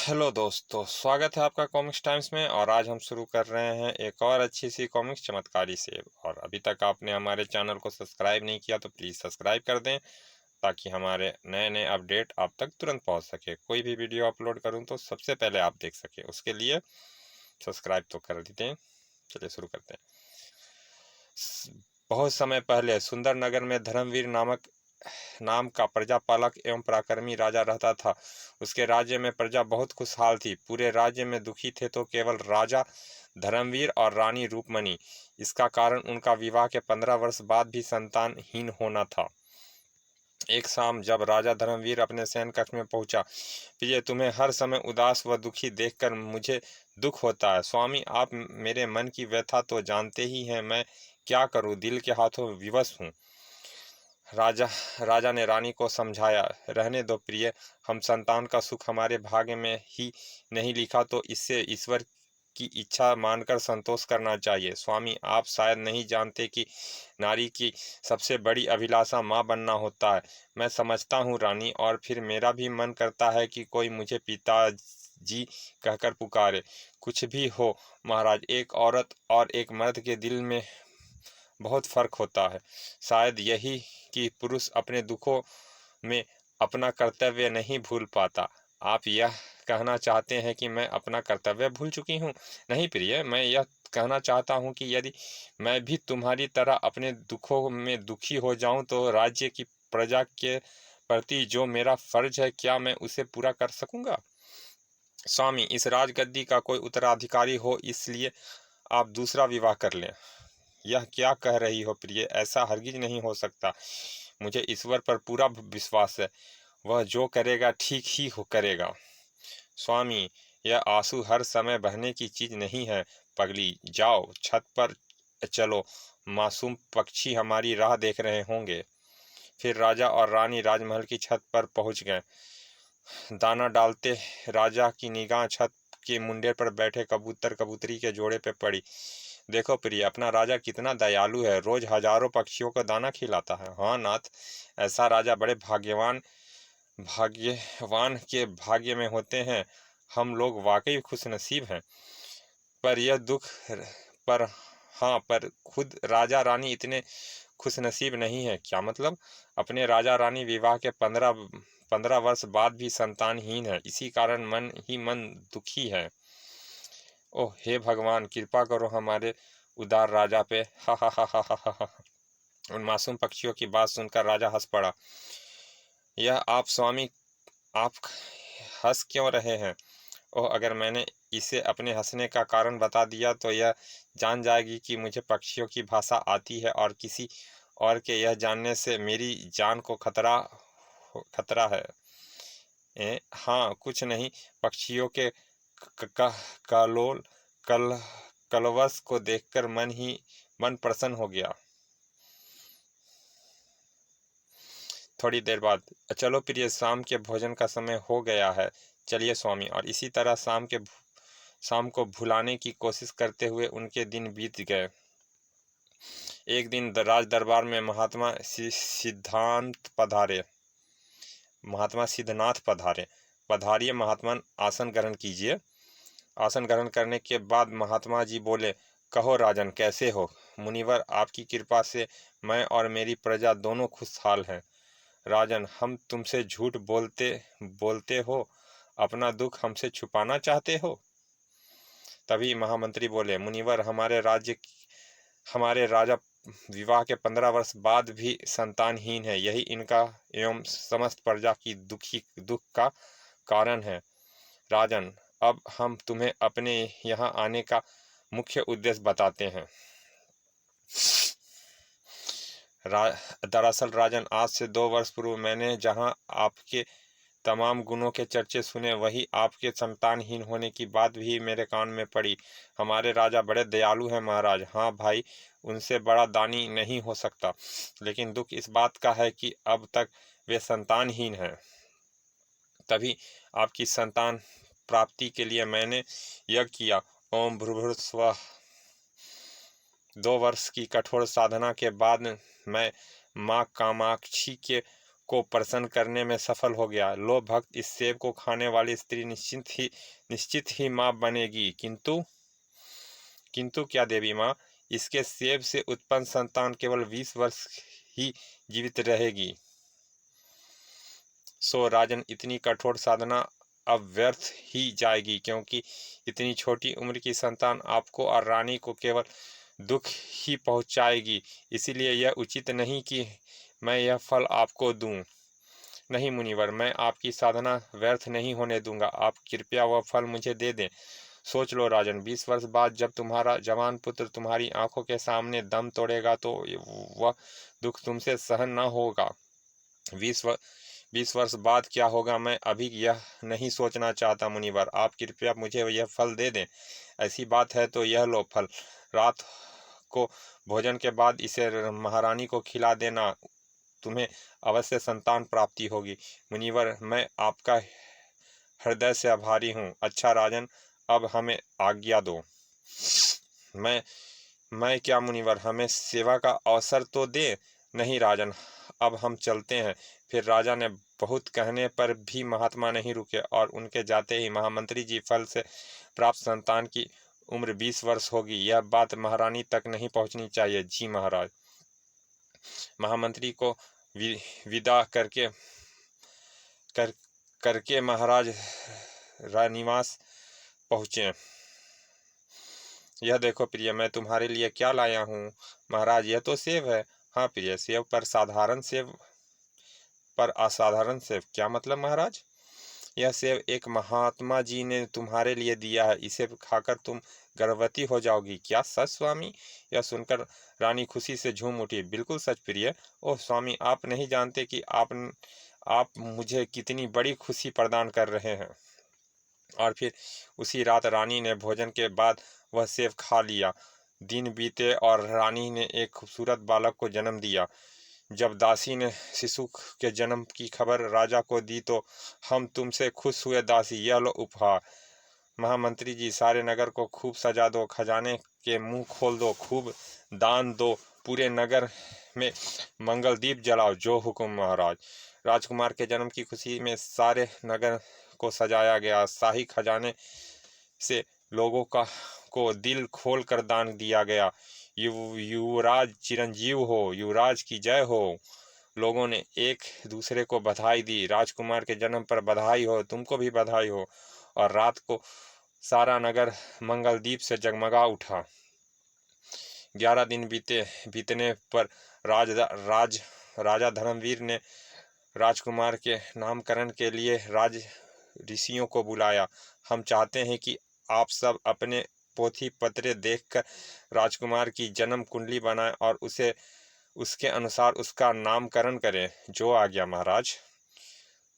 Hello दोस्तों, स्वागत है आपका कॉमिक्स टाइम्स में। और आज हम शुरू कर रहे हैं एक और अच्छी सी कॉमिक्स, चमत्कारी सेब। और अभी तक आपने हमारे चैनल को सब्सक्राइब नहीं किया तो प्लीज़ सब्सक्राइब कर दें, ताकि हमारे नए नए अपडेट आप तक तुरंत पहुंच सके। कोई भी वीडियो अपलोड करूं तो सबसे पहले आप देख सके, उसके लिए सब्सक्राइब तो कर दें। चलिए शुरू करते हैं। बहुत समय पहले सुंदर नगर में धर्मवीर नाम का प्रजापालक एवं पराक्रमी राजा रहता था। उसके राज्य में प्रजा बहुत खुशहाल थी। पूरे राज्य में दुखी थे तो केवल राजा धर्मवीर और रानी रूपमणी। इसका कारण उनका विवाह के 15 वर्ष बाद भी संतानहीन होना था। एक शाम जब राजा धर्मवीर अपने शयन कक्ष में पहुंचा, प्रिय, तुम्हें हर समय उदास व दुखी देखकर मुझे दुख होता है। स्वामी, आप मेरे मन की व्यथा तो जानते ही हैं, मैं क्या करूं, दिल के हाथों विवश हूं। राजा ने रानी को समझाया, रहने दो प्रिय, हम संतान का सुख हमारे भाग्य में ही नहीं लिखा तो इससे ईश्वर की इच्छा मानकर संतोष करना चाहिए। स्वामी, आप शायद नहीं जानते कि नारी की सबसे बड़ी अभिलाषा माँ बनना होता है। मैं समझता हूँ रानी, और फिर मेरा भी मन करता है कि कोई मुझे पिताजी कहकर पुकारे। कुछ भी हो महाराज, एक औरत और एक मर्द के दिल में बहुत फर्क होता है। शायद यही कि पुरुष अपने दुखों में अपना कर्तव्य नहीं भूल पाता। आप यह कहना चाहते हैं कि मैं अपना कर्तव्य भूल चुकी हूँ? नहीं प्रिय, मैं यह कहना चाहता हूँ कि यदि मैं भी तुम्हारी तरह अपने दुखों में दुखी हो जाऊं तो राज्य की प्रजा के प्रति जो मेरा फर्ज है, क्या मैं उसे पूरा कर सकूंगा? स्वामी, इस राजगद्दी का कोई उत्तराधिकारी हो, इसलिए आप दूसरा विवाह कर लें। यह क्या कह रही हो प्रिय? ऐसा हरगिज नहीं हो सकता। मुझे ईश्वर पर पूरा विश्वास है, वह जो करेगा ठीक ही हो करेगा। स्वामी, यह आंसू हर समय बहने की चीज नहीं है पगली। जाओ छत पर चलो, मासूम पक्षी हमारी राह देख रहे होंगे। फिर राजा और रानी राजमहल की छत पर पहुंच गए। दाना डालते राजा की निगाह छत के मुंडे पर बैठे कबूतर कबूतरी के जोड़े पे पड़ी। देखो प्रिय, अपना राजा कितना दयालु है, रोज हजारों पक्षियों को दाना खिलाता है। हाँ नाथ, ऐसा राजा बड़े भाग्यवान के भाग्य में होते हैं। हम लोग वाकई खुशनसीब हैं। पर यह दुख पर हाँ, पर खुद राजा रानी इतने खुशनसीब नहीं है। क्या मतलब? अपने राजा रानी विवाह के 15 वर्ष बाद भी संतानहीन है। इसी कारण मन ही मन दुखी है। ओह हे भगवान, कृपा करो हमारे उदार राजा पे। हा हा हा हा हा हा हा। उन मासूम पक्षियों की बात सुनकर राजा हंस पड़ा। यह आप स्वामी, आप हंस क्यों रहे हैं? ओह, अगर मैंने इसे अपने हंसने का कारण बता दिया तो यह जान जाएगी कि मुझे पक्षियों की भाषा आती है, और किसी और के यह जानने से मेरी जान को खतरा है। हाँ, कुछ नहीं, पक्षियों के क- क- कलोल कल कलवश को देखकर मन प्रसन्न हो गया। थोड़ी देर बाद, चलो प्रिय, शाम के भोजन का समय हो गया है, चलिए स्वामी। और इसी तरह शाम को भुलाने की कोशिश करते हुए उनके दिन बीत गए। एक दिन राज दरबार में महात्मा सिद्धनाथ पधारे। पधारिए महात्मन, आसन ग्रहण कीजिए। आसन ग्रहण करने के बाद महात्मा जी बोले, कहो राजन, कैसे हो? मुनिवर, आपकी कृपा से मैं और मेरी प्रजा दोनों खुशहाल हैं। राजन, हम तुमसे झूठ बोलते बोलते हो? अपना दुख हमसे छुपाना चाहते हो? तभी महामंत्री बोले, मुनिवर, हमारे राजा विवाह के 15 वर्ष बाद भी संतानहीन है। यही इनका एवं समस्त प्रजा की दुख का कारण है। राजन, अब हम तुम्हें अपने यहाँ आने का मुख्य उद्देश्य बताते हैं। दरअसल राजन, आज से 2 वर्ष पूर्व मैंने जहाँ आपके तमाम गुणों के चर्चे सुने, वही आपके संतानहीन होने की बात भी मेरे कान में पड़ी। हमारे राजा बड़े दयालु हैं महाराज। हाँ भाई, उनसे बड़ा दानी नहीं हो सकता। लेकिन दुख इस बात का है कि अब तक वे संतानहीन हैं। तभी आपकी संतान प्राप्ति के लिए मैंने यज्ञ किया। ओम भूर्भुवस्सुवः। 2 वर्ष की कठोर साधना के बाद मैं माँ कामाक्षी के को प्रसन्न करने में सफल हो गया। लो भक्त, इस सेब को खाने वाली स्त्री निश्चित ही माँ बनेगी। किंतु क्या देवी माँ, इसके सेब से उत्पन्न संतान केवल 20 वर्ष ही जीवित रहेगी। सो राजन, इतनी कठोर साधना अब व्यर्थ ही जाएगी, क्योंकि इतनी छोटी उम्र की संतान आपको और रानी को केवल दुख ही पहुंचाएगी। इसीलिए यह उचित नहीं कि मैं यह फल आपको दूं। नहीं मुनिवर, मैं आपकी साधना व्यर्थ नहीं होने दूंगा। आप कृपया वह फल मुझे दे दें। सोच लो राजन, 20 वर्ष बाद जब तुम्हारा जवान पुत्र तुम्हारी आंखों के सामने दम तोड़ेगा तो वह दुख तुमसे सहन न होगा। 20 वर्ष बाद क्या होगा, मैं अभी यह नहीं सोचना चाहता मुनिवर। आप कृपया मुझे यह फल दे दें। ऐसी बात है तो यह लो फल। रात को भोजन के बाद इसे महारानी को खिला देना। तुम्हें अवश्य संतान प्राप्ति होगी। मुनिवर, मैं आपका हृदय से आभारी हूँ। अच्छा राजन, अब हमें आज्ञा दो। मैं क्या मुनिवर, हमें सेवा का अवसर तो दे। नहीं राजन, अब हम चलते हैं। फिर राजा ने बहुत कहने पर भी महात्मा नहीं रुके और उनके जाते ही महामंत्री जी, फल से प्राप्त संतान की उम्र 20 वर्ष होगी, यह बात महारानी तक नहीं पहुंचनी चाहिए। जी महाराज। महामंत्री को विदा करके महाराज राजनिवास पहुँचे। यह देखो प्रिय, मैं तुम्हारे लिए क्या लाया हूँ। महाराज, यह तो सेब है। हाँ प्रिय, सेब पर असाधारण सेब। क्या मतलब महाराज? यह सेब एक महात्मा जी ने तुम्हारे लिए दिया है। इसे खाकर तुम गर्भवती हो जाओगी। क्या सच स्वामी? यह सुनकर रानी खुशी से झूम उठी। बिल्कुल सच प्रिय। ओह स्वामी, आप नहीं जानते कि आप मुझे कितनी बड़ी खुशी प्रदान कर रहे हैं। और फिर उसी रात रानी ने भोजन के बाद वह सेब खा लिया। दिन बीते और रानी ने एक खूबसूरत बालक को जन्म दिया। जब दासी ने शिशु के जन्म की खबर राजा को दी तो हम तुमसे खुश हुए दासी, यह लो उपहार। महामंत्री जी, सारे नगर को खूब सजा दो, खजाने के मुंह खोल दो, खूब दान दो, पूरे नगर में मंगल दीप जलाओ। जो हुक्म महाराज। राजकुमार के जन्म की खुशी में सारे नगर को सजाया गया। शाही खजाने से लोगों को दिल खोल कर दान दिया गया। युवराज चिरंजीव हो, युवराज की जय हो। लोगों ने एक दूसरे को बधाई दी। राजकुमार के जन्म पर बधाई हो, तुमको भी बधाई हो। और रात को सारा नगर मंगलदीप से जगमगा उठा। 11 दिन बीतने पर राजा धर्मवीर ने राजकुमार के नामकरण के लिए राज ऋषियों को बुलाया। हम चाहते हैं कि आप सब अपने पोथी पत्रे देखकर राजकुमार की जन्म कुंडली बनाएं और उसके अनुसार उसका नामकरण करें। जो आज्ञा महाराज।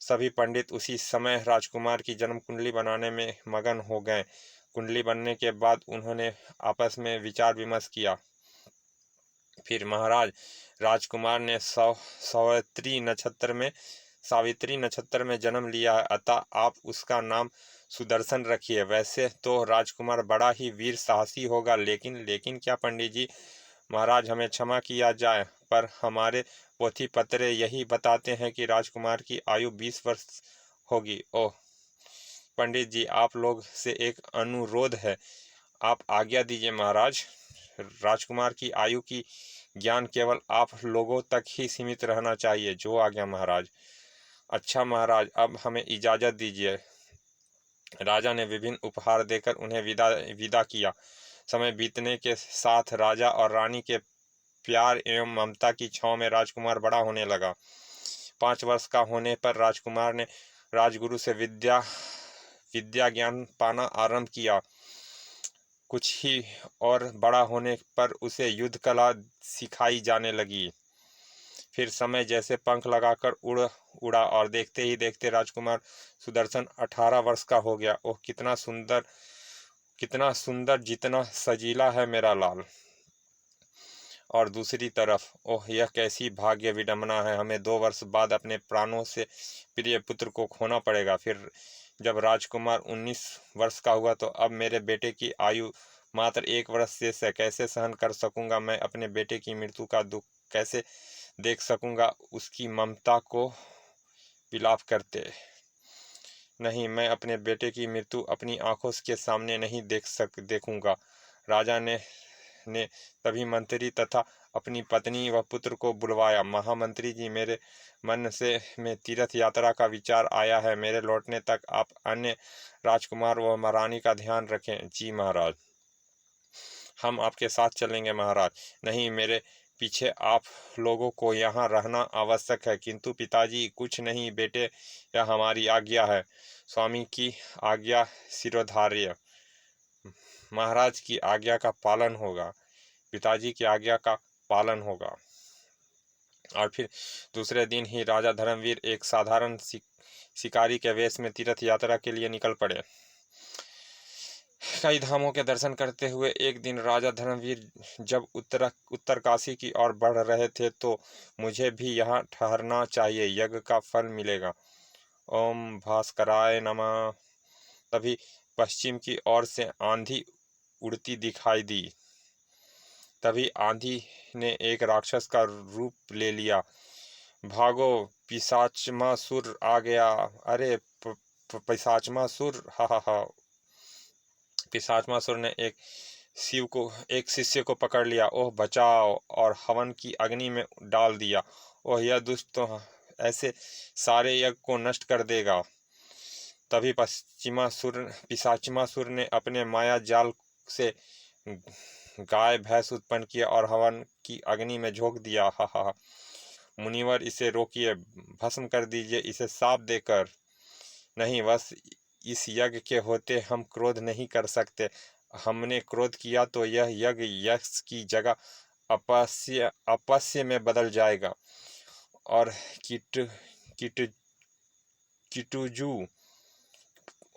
सभी पंडित उसी समय राजकुमार की जन्म कुंडली बनाने में मगन हो गए। कुंडली बनने के बाद उन्होंने आपस में विचार विमर्श किया। फिर महाराज, राजकुमार ने सावित्री नक्षत्र में जन्म लिया है, अतः आप उसका नाम सुदर्शन रखिए। वैसे तो राजकुमार बड़ा ही वीर साहसी होगा, लेकिन क्या पंडित जी। महाराज, हमें क्षमा किया जाए, पर हमारे पोथी पत्रे यही बताते हैं कि राजकुमार की आयु 20 वर्ष होगी। ओह पंडित जी, आप लोग से एक अनुरोध है। आप आज्ञा दीजिए महाराज। राजकुमार की आयु की ज्ञान केवल आप लोगों तक ही सीमित रहना चाहिए। जो आज्ञा महाराज। अच्छा महाराज, अब हमें इजाज़त दीजिए। राजा ने विभिन्न उपहार देकर उन्हें विदा किया। समय बीतने के साथ राजा और रानी के प्यार एवं ममता की छांव में राजकुमार बड़ा होने लगा। 5 वर्ष का होने पर राजकुमार ने राजगुरु से विद्या ज्ञान पाना आरंभ किया। कुछ ही और बड़ा होने पर उसे युद्ध कला सिखाई जाने लगी। फिर समय जैसे पंख लगाकर उड़ा और देखते ही देखते राजकुमार सुदर्शन 18 वर्ष का हो गया। ओह कितना सुंदर, जितना सजीला है मेरा लाल। और दूसरी तरफ, ओह यह कैसी भाग्य विडंबना है, हमें 2 वर्ष बाद अपने प्राणों से प्रिय पुत्र को खोना पड़ेगा। फिर जब राजकुमार 19 वर्ष का हुआ तो अब मेरे बेटे की आयु मात्र 1 वर्ष शेष है। कैसे सहन कर सकूंगा मैं अपने बेटे की मृत्यु का दुख, कैसे देख सकूँगा उसकी ममता को विलाप करते। नहीं, मैं अपने बेटे की मृत्यु अपनी आंखों के सामने नहीं देखूंगा। राजा ने तभी मंत्री तथा अपनी पत्नी व पुत्र को बुलवाया। महामंत्री जी, मेरे मन में तीर्थ यात्रा का विचार आया है। मेरे लौटने तक आप अन्य राजकुमार व महारानी का ध्यान रखें। जी महाराज। हम आपके साथ चलेंगे महाराज। नहीं, मेरे पीछे आप लोगों को यहाँ रहना आवश्यक है। किंतु पिताजी, कुछ नहीं बेटे, यह हमारी आज्ञा है। स्वामी की आज्ञा शिरोधार्य। महाराज की आज्ञा का पालन होगा, पिताजी की आज्ञा का पालन होगा। और फिर दूसरे दिन ही राजा धर्मवीर एक साधारण शिकारी के वेश में तीर्थ यात्रा के लिए निकल पड़े। कई धामों के दर्शन करते हुए एक दिन राजा धर्मवीर जब उत्तरकाशी की ओर बढ़ रहे थे तो मुझे भी यहाँ ठहरना चाहिए, यज्ञ का फल मिलेगा। ओम भास्कराय नमः। तभी पश्चिम की ओर से आंधी उड़ती दिखाई दी। तभी आंधी ने एक राक्षस का रूप ले लिया। भागो, पिशाचमासुर आ गया। अरे पिशाचमासुर, हा हा हा। पिशाचमासुर ने एक शिष्य को पकड़ लिया। ओह बचाओ, और हवन की अग्नि में डाल दिया। ओह यह दुष्ट तो ऐसे सारे यज्ञ को नष्ट कर देगा। तभी पिशाचमासुर ने अपने माया जाल से गाय भैंस उत्पन्न किया और हवन की अग्नि में झोंक दिया। हा हा। मुनिवर, इसे रोकिए, भस्म कर दीजिए इसे साप देकर। नहीं, बस इस यज्ञ के होते हम क्रोध नहीं कर सकते। हमने क्रोध किया तो यह यज्ञ यक्ष की जगह अपस्य में बदल जाएगा। और किटुजू।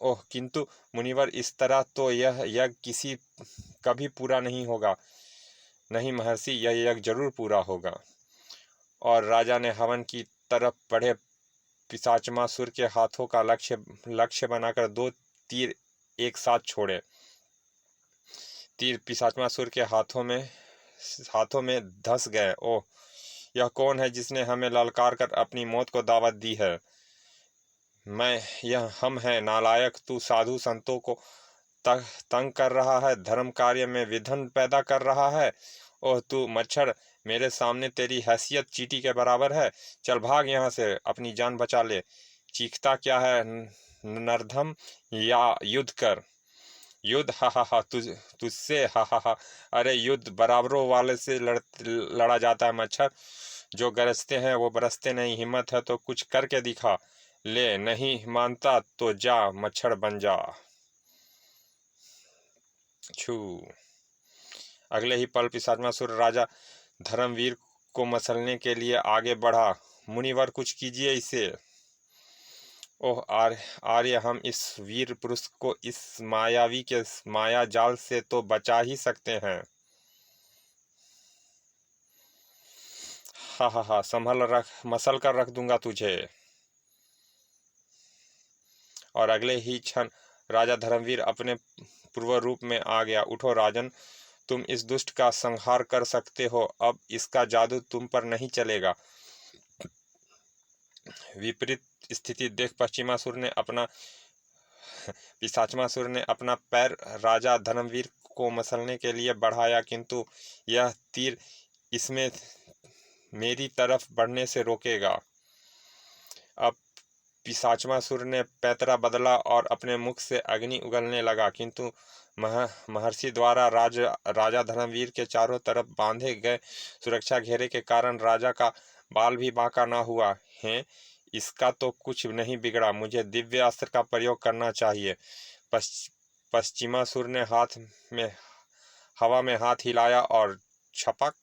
ओह, किंतु मुनिवर, इस तरह तो यह यज्ञ कभी पूरा नहीं होगा। नहीं महर्षि, यह यज्ञ जरूर पूरा होगा। और राजा ने हवन की तरफ बढ़े पिशाचमासुर के हाथों का लक्ष्य बनाकर 2 तीर एक साथ छोड़े। तीर पिशाचमासुर के हाथों में धंस गए। ओह, यह कौन है जिसने हमें ललकार कर अपनी मौत को दावत दी है? यह हम हैं नालायक। तू साधु संतों को तंग कर रहा है, धर्म कार्य में विघ्न पैदा कर रहा है। ओह तू मच्छर, मेरे सामने तेरी हैसियत चींटी के बराबर है। चल भाग यहाँ से, अपनी जान बचा ले। चीखता क्या है नरधम, या युद्ध कर। युद्ध, हा हा हा। तुझसे, हा हा हा। अरे युद्ध बराबरों वाले से लड़ा जाता है मच्छर। जो गरजते हैं वो बरसते नहीं। हिम्मत है तो कुछ करके दिखा। ले, नहीं मानता तो जा मच्छर बन जा। छू। अगले ही पल पिशाचमासुर राजा धर्मवीर को मसलने के लिए आगे बढ़ा। मुनिवर, कुछ कीजिए इसे। ओह आर्य, हम इस वीर पुरुष को इस मायावी के माया जाल से तो बचा ही सकते हैं। हा हा हा। मसल कर रख दूंगा तुझे। और अगले ही क्षण राजा धर्मवीर अपने पूर्व रूप में आ गया। उठो राजन, तुम इस दुष्ट का संहार कर सकते हो। अब इसका जादू तुम पर नहीं चलेगा। विपरीत स्थिति देख पिशाचमासुर ने अपना पैर राजा धर्मवीर को मसलने के लिए बढ़ाया, किंतु यह तीर इसमें मेरी तरफ बढ़ने से रोकेगा। अब पिशाचमासुर ने पैतरा बदला और अपने मुख से अग्नि उगलने लगा, किंतु महर्षि द्वारा राजा धर्मवीर के चारों तरफ बांधे गए सुरक्षा घेरे के कारण राजा का बाल भी बांका ना हुआ है। इसका तो कुछ नहीं बिगड़ा। मुझे दिव्य अस्त्र का प्रयोग करना चाहिए। पश्चिमासुर ने हवा में हाथ हिलाया और छपक।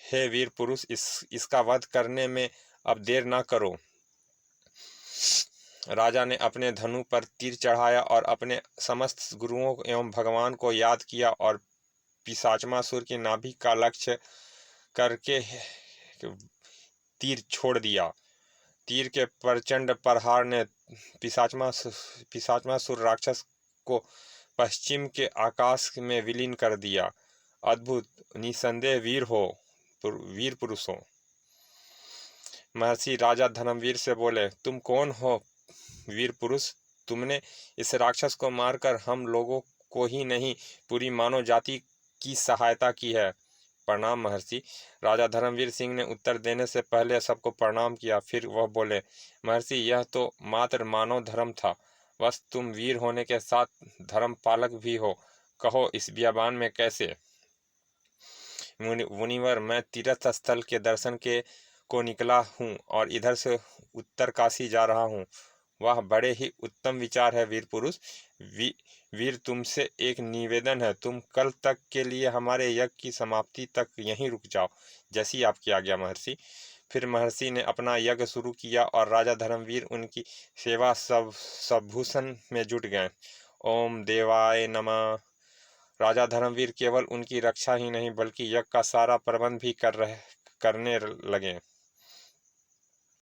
हे वीर पुरुष, इसका वध करने में अब देर ना करो। राजा ने अपने धनु पर तीर चढ़ाया और अपने समस्त गुरुओं एवं भगवान को याद किया और पिशाचमासुर की नाभि का लक्ष्य करके तीर छोड़ दिया। तीर के प्रचंड प्रहार ने पिशाचमासुर राक्षस को पश्चिम के आकाश में विलीन कर दिया। अद्भुत, निसंदेह वीर पुरुषों। महर्षि राजा धर्मवीर से बोले, तुम कौन हो वीर पुरुष? तुमने इस राक्षस को मारकर हम लोगों को ही नहीं, पूरी मानव जाति की सहायता की है। प्रणाम महर्षि। राजा धर्मवीर सिंह ने उत्तर देने से पहले सबको प्रणाम किया। फिर वह बोले, महर्षि, यह तो मात्र मानव धर्म था, बस तुम वीर होने के साथ धर्म पालक भी हो। कहो, इस बियाबान में कैसे? मुनिवर, मैं तीर्थ स्थल के दर्शन के को निकला हूँ और इधर से उत्तरकाशी जा रहा हूँ। वह बड़े ही उत्तम विचार है वीर पुरुष। वीर, तुमसे एक निवेदन है, तुम कल तक के लिए हमारे यज्ञ की समाप्ति तक यहीं रुक जाओ। जैसी आपकी आज्ञा महर्षि। फिर महर्षि ने अपना यज्ञ शुरू किया और राजा धर्मवीर उनकी सेवा सबभूषण में जुट गए। ओम देवाय नमः। राजा धर्मवीर केवल उनकी रक्षा ही नहीं बल्कि यज्ञ का सारा प्रबंध भी करने लगे।